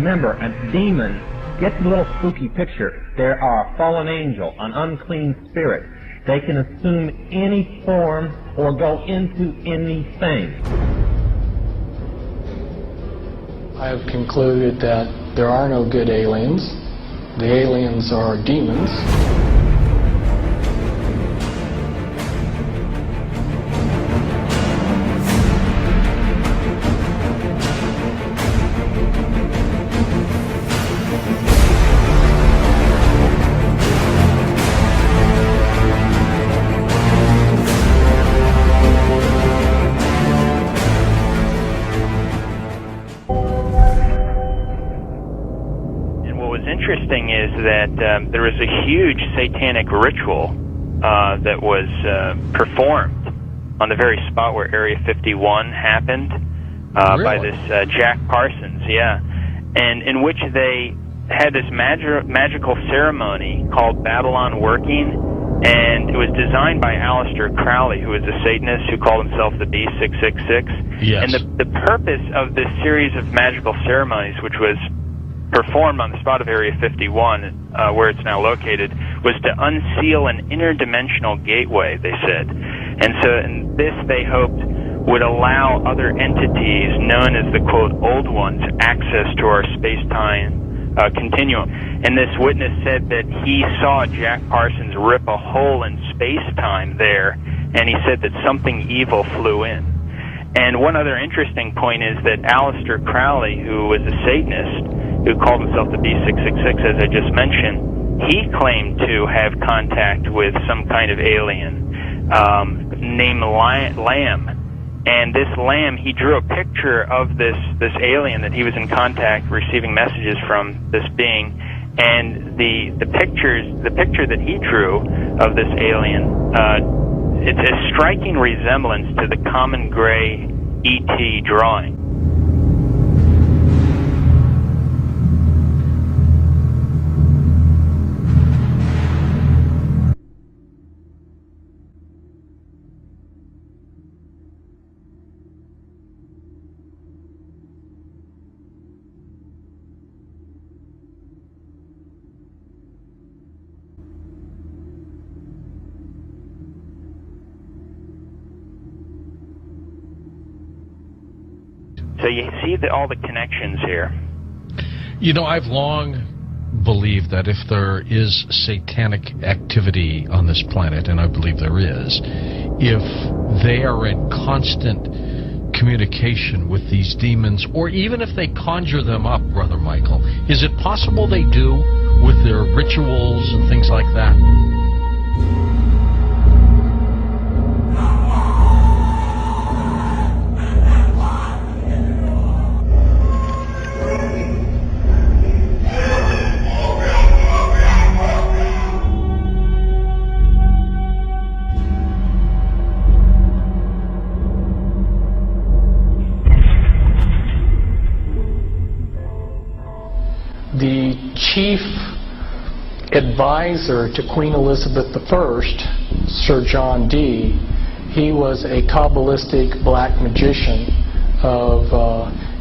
Remember, a demon, get the little spooky picture. There are a fallen angel, an unclean spirit. They can assume any form or go into anything. I have concluded that there are no good aliens. The aliens are demons. Interesting is that there was a huge satanic ritual that was performed on the very spot where Area 51 happened Really? by this Jack Parsons, and in which they had this magical ceremony called Babylon Working, and it was designed by Aleister Crowley, who was a Satanist who called himself the B666. Yes. And the purpose of this series of magical ceremonies, which was performed on the spot of Area 51, where it's now located, was to unseal an interdimensional gateway, they said. And so in this, they hoped, would allow other entities known as the, quote, old ones, access to our space-time continuum. And this witness said that he saw Jack Parsons rip a hole in space-time there, and he said that something evil flew in. And one other interesting point is that Aleister Crowley, who was a Satanist, who called himself the B666, as I just mentioned, he claimed to have contact with some kind of alien named Lamb. And this Lamb, he drew a picture of this alien that he was in contact, receiving messages from this being. And the picture that he drew of this alien, it's a striking resemblance to the common gray E.T. drawing. So you see all the connections here. You know, I've long believed that if there is satanic activity on this planet, and I believe there is, if they are in constant communication with these demons, or even if they conjure them up, Brother Michael, is it possible they do with their rituals and things like that? The chief advisor to Queen Elizabeth I, Sir John Dee, he was a Kabbalistic black magician.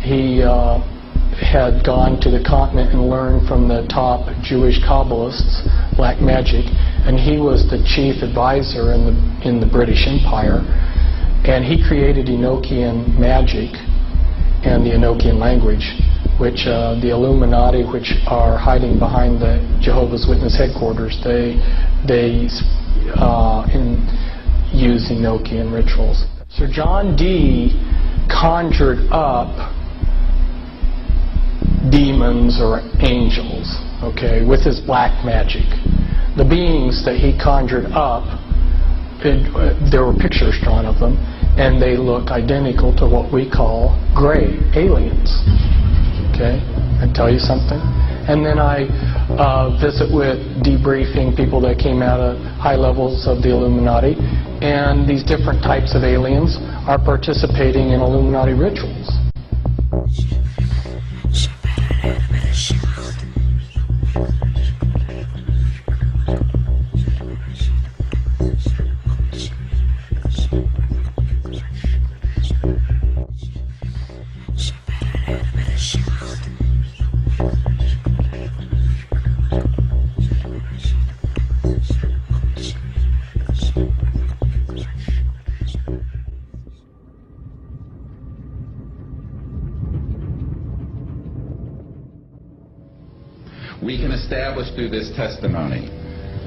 He had gone to the continent and learned from the top Jewish Kabbalists black magic, and he was the chief advisor in the British Empire. And he created Enochian magic and the Enochian language, which the Illuminati, which are hiding behind the Jehovah's Witness headquarters, they use Enochian rituals. Sir John Dee conjured up demons or angels, okay, with his black magic. The beings that he conjured up, there were pictures drawn of them, and they look identical to what we call gray aliens. Okay, I tell you something. And then I visit with debriefing people that came out of high levels of the Illuminati, and these different types of aliens are participating in Illuminati rituals. can establish through this testimony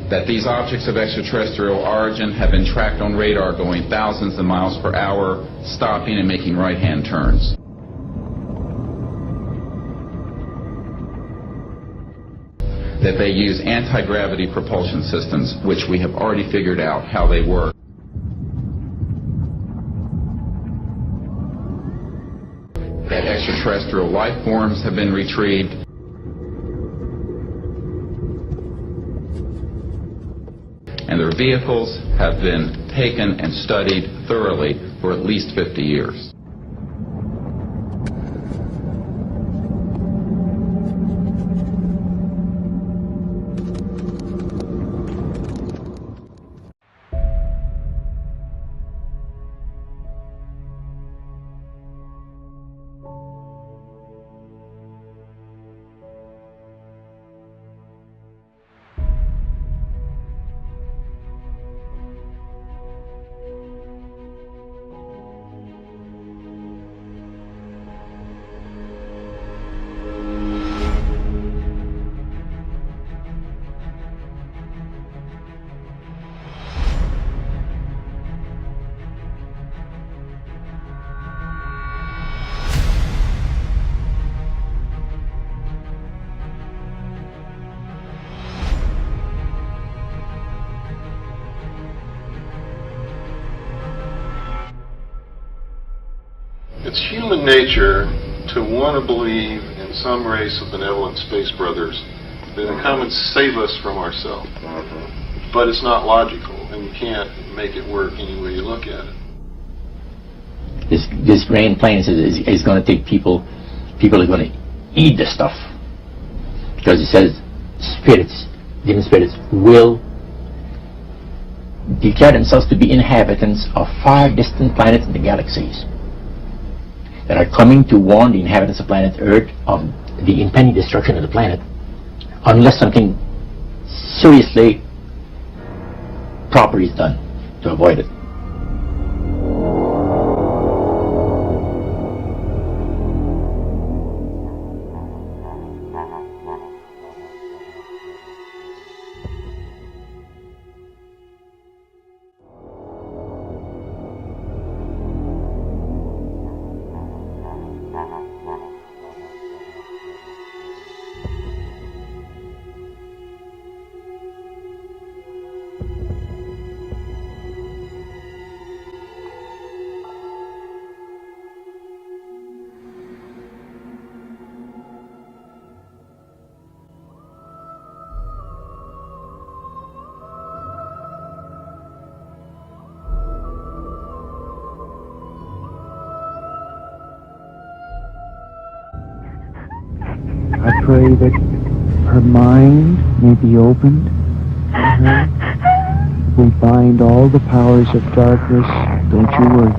that these objects of extraterrestrial origin have been tracked on radar going thousands of miles per hour, stopping and making right-hand turns. That they use anti-gravity propulsion systems, which we have already figured out how they work. That extraterrestrial life forms have been retrieved. And their vehicles have been taken and studied thoroughly for at least 50 years. It's human nature to want to believe in some race of benevolent space brothers that will come and save us from ourselves. But it's not logical, and you can't make it work any way you look at it. This grand plan is going to take people are going to eat the stuff. Because it says spirits, demon spirits, will declare themselves to be inhabitants of far distant planets in the galaxies that are coming to warn the inhabitants of planet Earth of the impending destruction of the planet unless something seriously proper is done to avoid it. I pray that her mind may be opened to her. We bind all the powers of darkness. Don't you worry.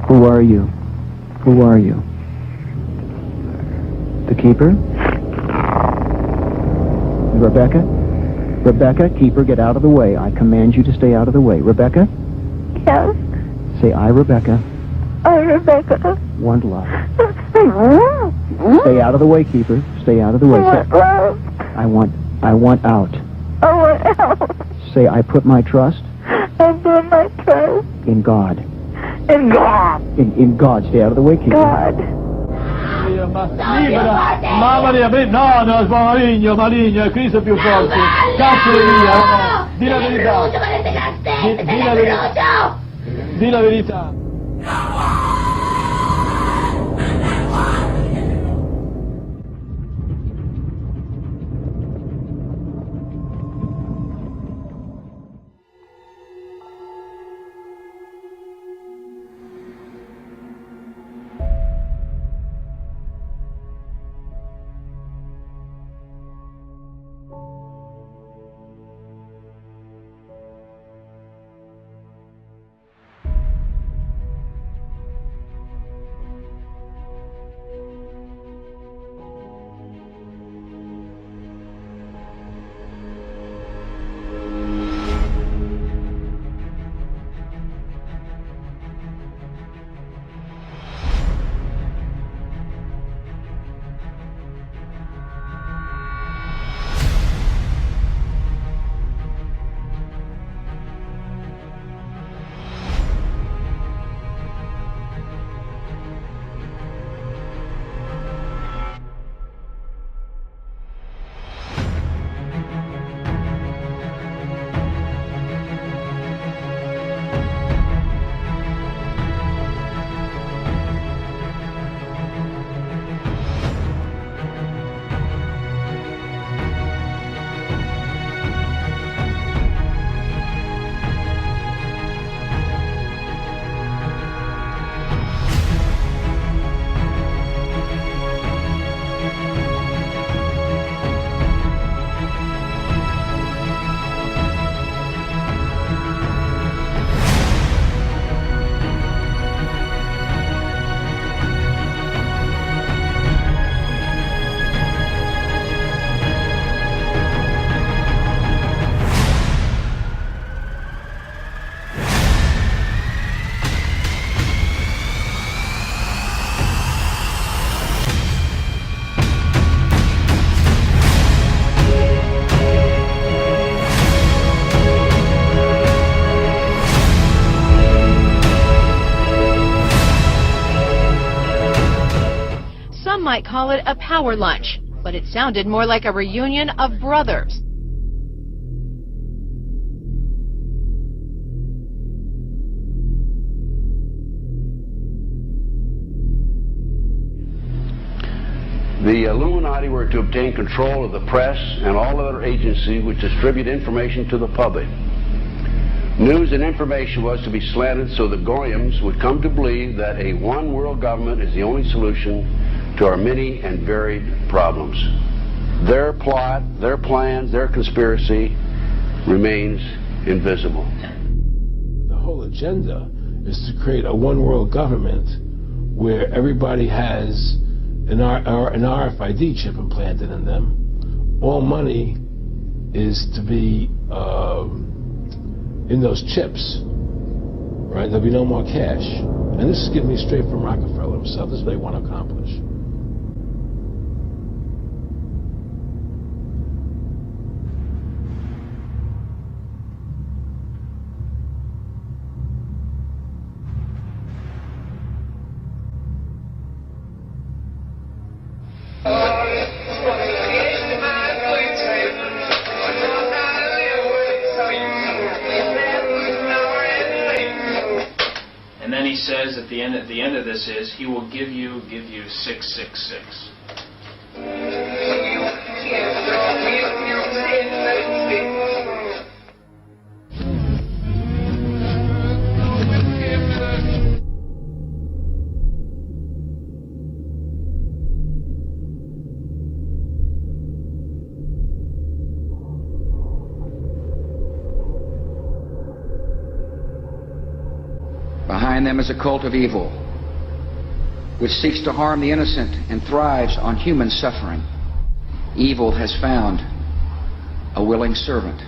Who are you? Who are you? The Keeper? Rebecca? Rebecca, Keeper, get out of the way. I command you to stay out of the way. Rebecca? Yes? Say, I, Rebecca, Rebecca. want love. Stay out of the way, Keeper. Stay out of the way. Want love. I want out. I want out. Say, I put my trust I put my trust in God. in God. In God. Stay out of the way, Keeper. God. Maria, no, maligno, maligno, è Cristo più forte. Cazzo via. Di la verità. Di la verità. Some might call it a power lunch, but it sounded more like a reunion of brothers. The Illuminati were to obtain control of the press and all other agencies which distribute information to the public. News and information was to be slanted so that Goyams would come to believe that a one world government is the only solution to our many and varied problems. Their plot, their plans, their conspiracy remains invisible. The whole agenda is to create a one world government where everybody has an RFID chip implanted in them. All money is to be in those chips, right? There'll be no more cash. And this is getting me straight from Rockefeller himself. This is what they want to accomplish. And then he says at the end of this is, he will give you 666. Behind them is a cult of evil, which seeks to harm the innocent and thrives on human suffering. Evil has found a willing servant.